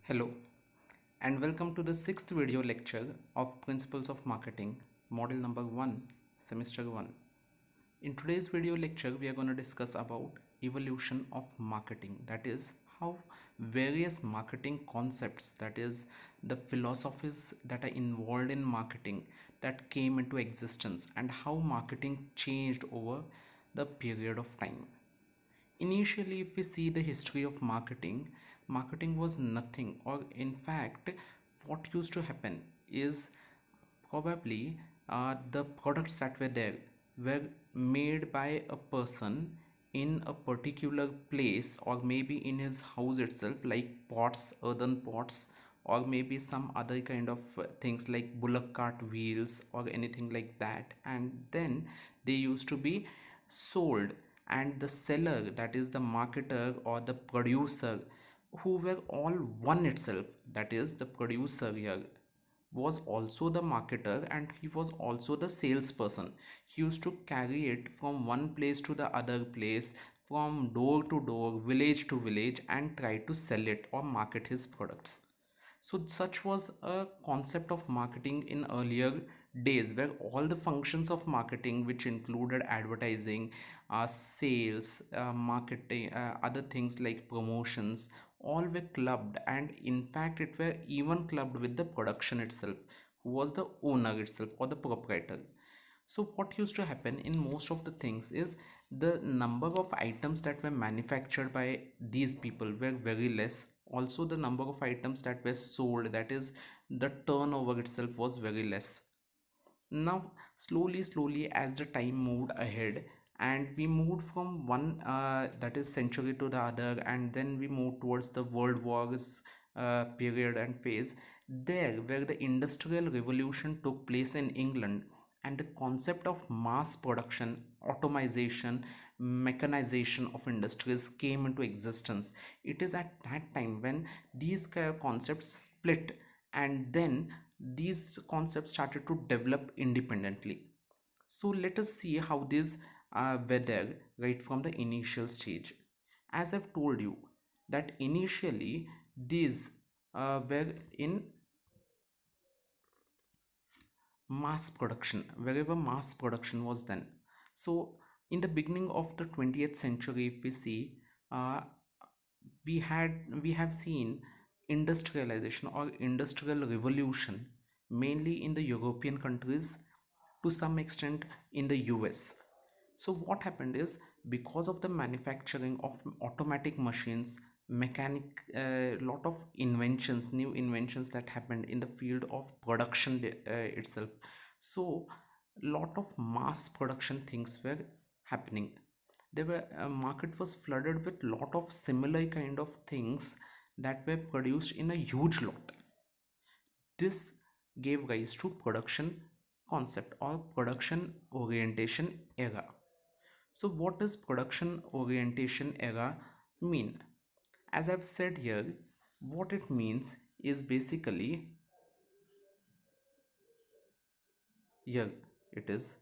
Hello and welcome to the sixth video lecture of Principles of Marketing, model number 1, semester 1. In today's video lecture, we are going to discuss about evolution of marketing, that is how various marketing concepts, that is the philosophies that are involved in marketing, that came into existence and how marketing changed over the period of time. Initially, if we see the history of marketing, marketing was nothing, or in fact, what used to happen is probably the products that were there were made by a person in a particular place, or maybe in his house itself, like pots, earthen pots, or maybe some other kind of things like bullock cart wheels or anything like that, and then they used to be sold, and the seller, that is the marketer or the producer, who were all one itself, that is the producer here was also the marketer and he was also the salesperson. He used to carry it from one place to the other place, from door to door, village to village, and try to sell it or market his products. So such was a concept of marketing in earlier days, where all the functions of marketing, which included advertising, sales, marketing, other things like promotions, all were clubbed, and in fact it were even clubbed with the production itself, who was the owner itself or the proprietor. So what used to happen in most of the things is the number of items that were manufactured by these people were very less. Also the number of items that were sold, that is the turnover itself, was very less. Now slowly as the time moved ahead and we moved from one that is century to the other, and then we moved towards the world wars period and phase, there where the industrial revolution took place in England, and the concept of mass production, automation, mechanization of industries came into existence. It is at that time when these concepts split, and then these concepts started to develop independently. So let us see how these were there right from the initial stage. As I've told you that initially these were in mass production, wherever mass production was done. So in the beginning of the 20th century, if we see, uh, we have seen industrialization or industrial revolution mainly in the European countries, to some extent in the US. So what happened is, because of the manufacturing of automatic machines, mechanic, lot of inventions, new inventions that happened in the field of production itself. So lot of mass production things were happening. There were market was flooded with lot of similar kind of things that were produced in a huge lot. This gave rise to production concept or production orientation era. So what does production orientation era mean? As I've said here, what it means is basically, here it is,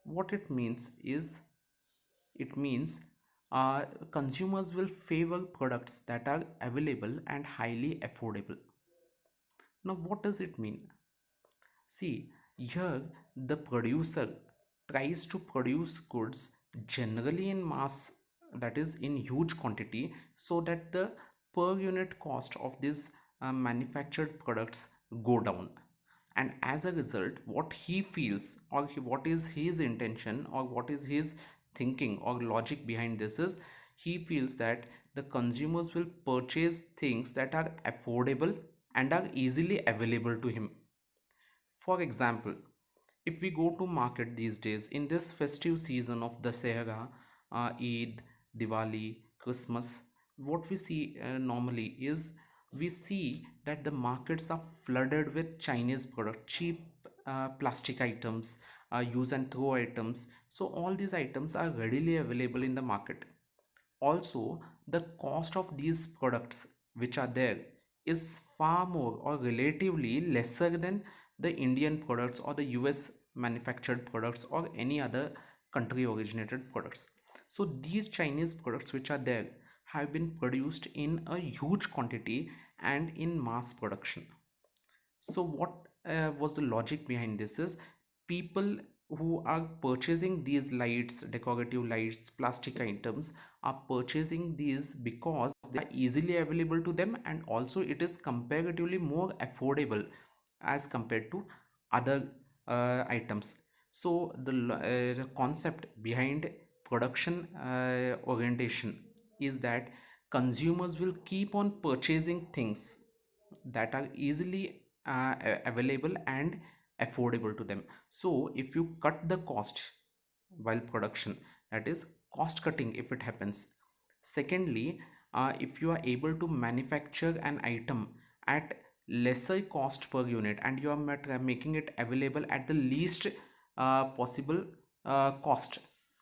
what it means is, it means consumers will favor products that are available and highly affordable. Now what does it mean? See, here the producer tries to produce goods generally in mass, that is in huge quantity, so that the per unit cost of these manufactured products go down. And as a result, what he feels, or what is his intention, or what is his thinking or logic behind this is, he feels that the consumers will purchase things that are affordable and are easily available to him. For example, if we go to market these days in this festive season of Dasehra, Eid, Diwali, Christmas, what we see normally is, we see that the markets are flooded with Chinese product, cheap plastic items, use and throw items. So all these items are readily available in the market. Also, the cost of these products which are there is far more or relatively lesser than the Indian products or the US manufactured products or any other country originated products. So these Chinese products which are there have been produced in a huge quantity and in mass production. So what was the logic behind this is people who are purchasing these lights, decorative lights, plastic items are purchasing these because they are easily available to them, and also it is comparatively more affordable as compared to other items. So the concept behind production orientation is that consumers will keep on purchasing things that are easily available and affordable to them. So if you cut the cost while production, that is cost cutting if it happens. Secondly, if you are able to manufacture an item at lesser cost per unit and you are making it available at the least possible cost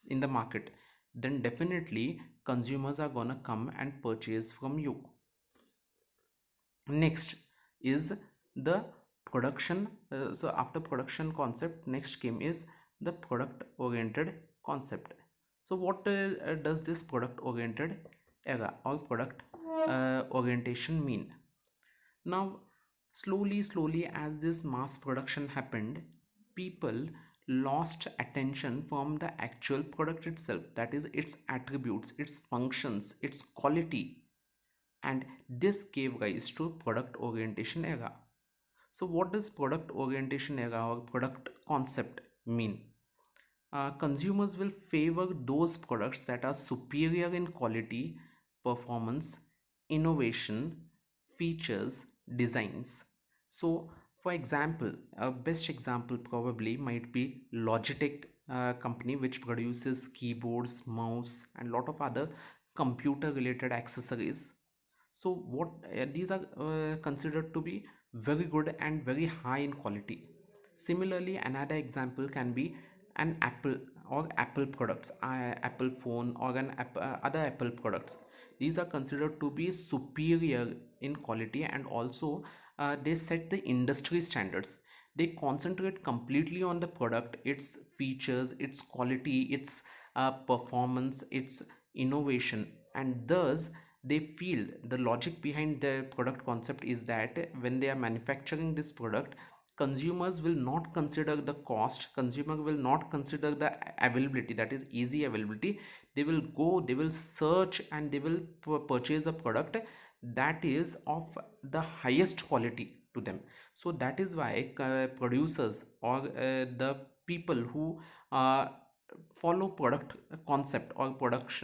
in the market, then definitely consumers are gonna come and purchase from you. Next is the production. So after production concept, next came is the product oriented concept. So what does this product oriented era or product orientation mean? Now slowly as this mass production happened, people lost attention from the actual product itself, that is its attributes, its functions, its quality, and this gave rise to product orientation era. So what does product orientation era or product concept mean? Consumers will favor those products that are superior in quality, performance, innovation, features, designs. So for example, a best example probably might be Logitech company, which produces keyboards, mouse and lot of other computer related accessories. So what these are considered to be very good and very high in quality. Similarly, another example can be an Apple or Apple products, Apple phone or an other Apple products. These are considered to be superior in quality, and also they set the industry standards. They concentrate completely on the product, its features, its quality, its performance, its innovation, and thus they feel the logic behind the product concept is that when they are manufacturing this product, consumers will not consider the cost, consumer will not consider the availability, that is easy availability. They will go, they will search and they will purchase a product that is of the highest quality to them. So that is why producers or the people who follow product concept or product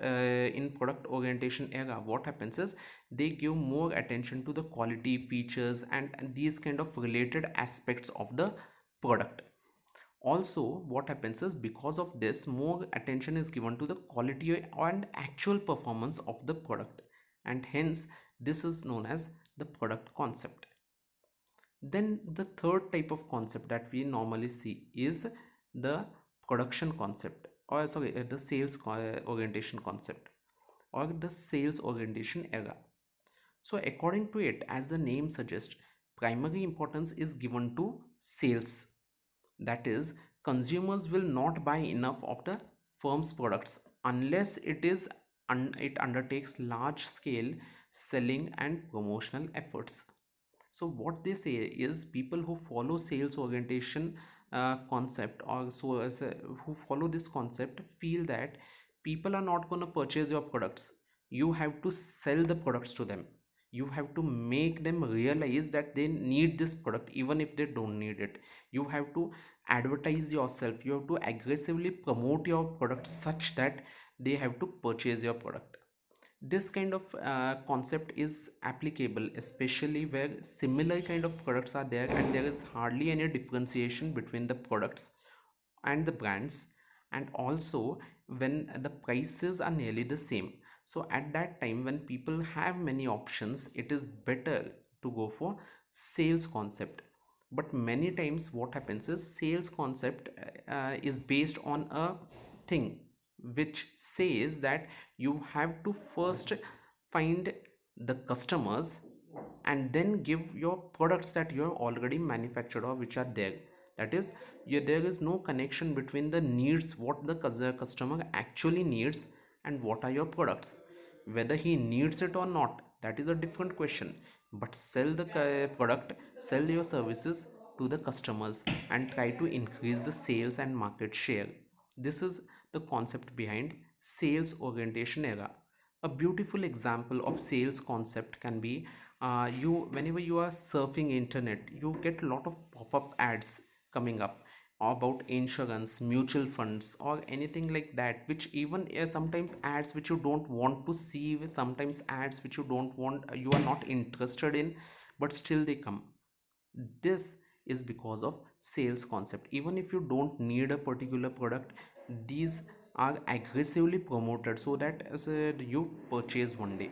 in product orientation era, what happens is they give more attention to the quality, features and these kind of related aspects of the product. Also what happens is because of this, more attention is given to the quality and actual performance of the product, and hence this is known as the product concept. Then the third type of concept that we normally see is the production concept, or sorry, the sales orientation concept or the sales orientation era. So according to it, as the name suggests, primary importance is given to sales. That is, consumers will not buy enough of the firm's products unless it undertakes large scale selling and promotional efforts. So what they say is people who follow sales orientation concept, or so as who follow this concept, feel that people are not going to purchase your products. You have to sell the products to them. You have to make them realize that they need this product even if they don't need it. You have to advertise yourself, you have to aggressively promote your product such that they have to purchase your product. This kind of concept is applicable especially where similar kind of products are there and there is hardly any differentiation between the products and the brands, and also when the prices are nearly the same. So at that time when people have many options, it is better to go for sales concept. But many times what happens is sales concept is based on a thing which says that you have to first find the customers and then give your products that you have already manufactured or which are there. That is, there is no connection between the needs, what the customer actually needs, and what are your products. Whether he needs it or not, that is a different question. But sell the product, sell your services to the customers, and try to increase the sales and market share. This is the concept behind sales orientation era. A beautiful example of sales concept can be, you whenever you are surfing internet, you get a lot of pop-up ads coming up about insurance, mutual funds, or anything like that, which even sometimes ads which you don't want to see, sometimes ads which you don't want, you are not interested in, but still they come. This is because of sales concept. Even if you don't need a particular product, these are aggressively promoted so that you purchase one day.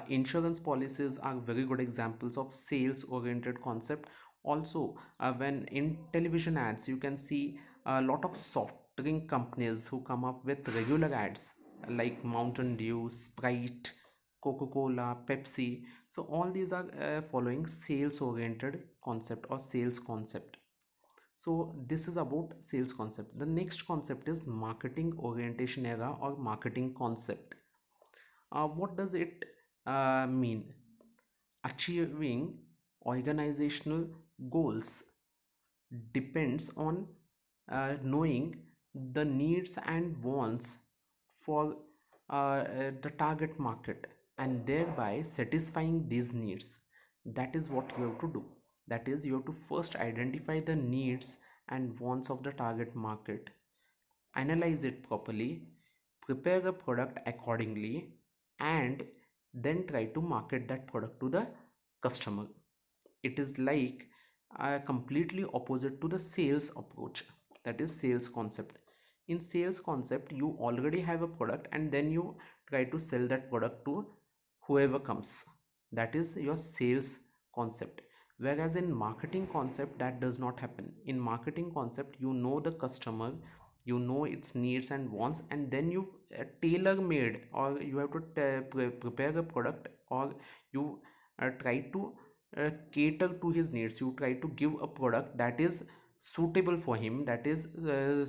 Insurance policies are very good examples of sales oriented concept. Also, when in television ads you can see a lot of soft drink companies who come up with regular ads like Mountain Dew, Sprite, Coca-Cola, Pepsi. So all these are following sales oriented concept or sales concept. So this is about sales concept. The next concept is marketing orientation era or marketing concept. What does it mean? Achieving organizational goals depends on knowing the needs and wants for the target market, and thereby satisfying these needs. That is what you have to do. That is, you have to first identify the needs and wants of the target market, analyze it properly, prepare a product accordingly, and then try to market that product to the customer. It is like completely opposite to the sales approach, that is sales concept. In sales concept, you already have a product and then you try to sell that product to whoever comes. That is your sales concept. Whereas in marketing concept, that does not happen. In marketing concept, you know the customer, you know its needs and wants, and then you tailor made, or you have to prepare a product, or you try to cater to his needs. You try to give a product that is suitable for him, that is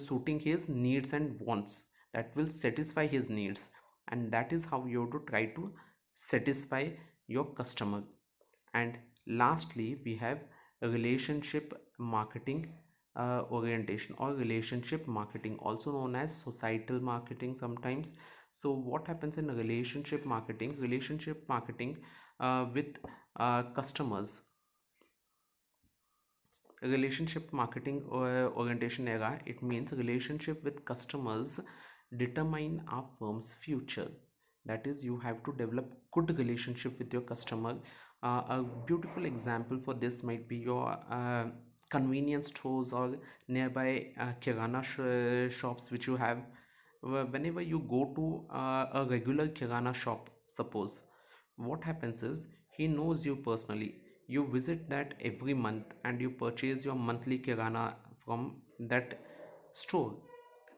suiting his needs and wants, that will satisfy his needs, and that is how you have to try to satisfy your customer. And lastly, we have relationship marketing orientation, or relationship marketing, also known as societal marketing sometimes. So what happens in relationship marketing? Relationship marketing with customers, relationship marketing orientation era, it means relationship with customers determine our firm's future. That is, you have to develop good relationship with your customer. A beautiful example for this might be your convenience stores or nearby kirana shops which you have. Whenever you go to a regular kirana shop, suppose, what happens is, he knows you personally. You visit that every month and you purchase your monthly kirana from that store.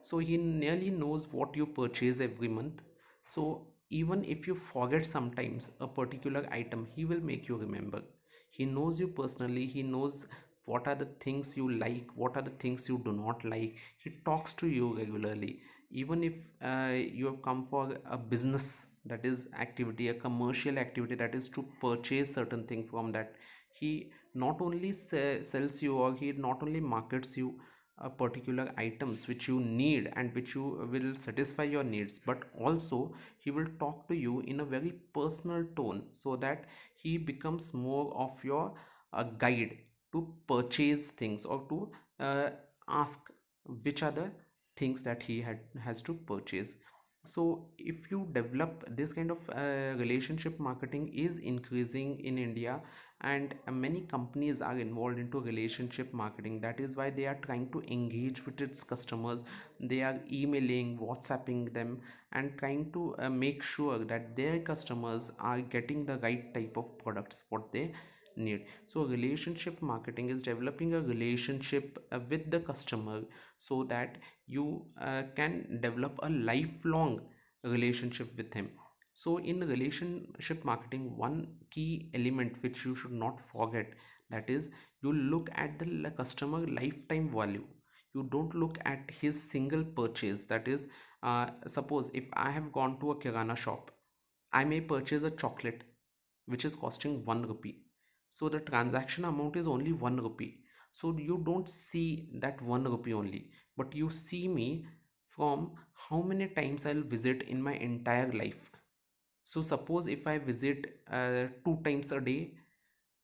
So he nearly knows what you purchase every month. So even if you forget sometimes a particular item, he will make you remember. He knows you personally. He knows what are the things you like, what are the things you do not like. He talks to you regularly. Even if you have come for a business, that is activity, a commercial activity, that is to purchase certain thing from that, he not only sells you, or he not only markets you particular items which you need and which you will satisfy your needs, but also he will talk to you in a very personal tone, so that he becomes more of your guide to purchase things, or to ask which are the things that he has to purchase. So if you develop this kind of relationship marketing is increasing in India, and many companies are involved into relationship marketing. That is why they are trying to engage with its customers. They are emailing, whatsapping them, and trying to make sure that their customers are getting the right type of products what they need. So relationship marketing is developing a relationship with the customer, so that you can develop a lifelong relationship with him. So in relationship marketing, one key element which you should not forget, that is, you look at the customer lifetime value. You don't look at his single purchase. That is, suppose if I have gone to a kirana shop, I may purchase a chocolate which is costing 1 rupee. So the transaction amount is only 1 rupee. So you don't see that 1 rupee only, but you see me from how many times I'll visit in my entire life. So suppose if I visit 2 times a day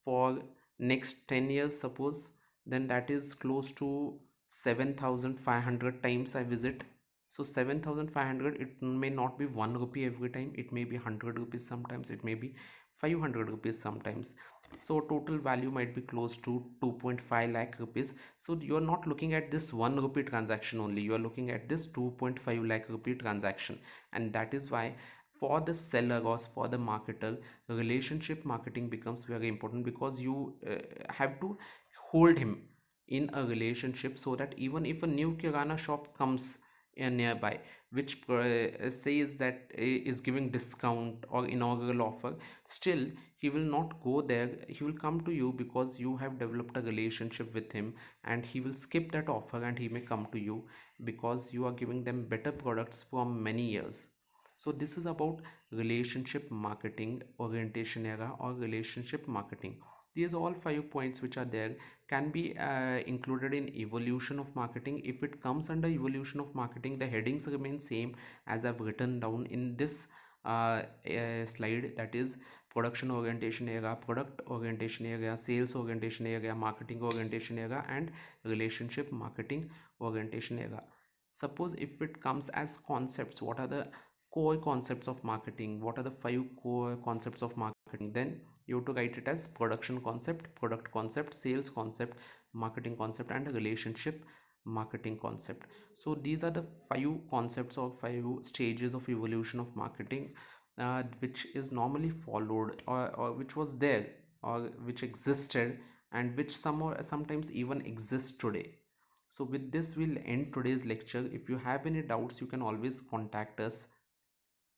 for next 10 years, suppose, then that is close to 7,500 times I visit. So 7,500, it may not be 1 rupee every time, it may be 100 rupees sometimes, it may be 500 rupees sometimes. So total value might be close to 2.5 lakh rupees. So you're not looking at this 1 rupee transaction only, you are looking at this 2.5 lakh rupee transaction. And that is why for the seller or for the marketer, relationship marketing becomes very important, because you have to hold him in a relationship, so that even if a new kirana shop comes nearby, which says that is giving discount or inaugural offer, still he will not go there, he will come to you because you have developed a relationship with him, and he will skip that offer and he may come to you because you are giving them better products from many years. So this is about relationship marketing orientation era or relationship marketing. These all 5 points which are there can be included in evolution of marketing. If it comes under evolution of marketing, the headings remain same as I've written down in this slide, that is production orientation area, product orientation area, sales orientation area, marketing orientation area, and relationship marketing orientation area. Suppose if it comes as concepts, what are the core concepts of marketing, what are the 5 core concepts of marketing, then you have to write it as production concept, product concept, sales concept, marketing concept, and relationship marketing concept. So these are the 5 concepts or 5 stages of evolution of marketing, which is normally followed, or which was there, or which existed, and which sometimes even exists today. So with this we'll end today's lecture. If you have any doubts, you can always contact us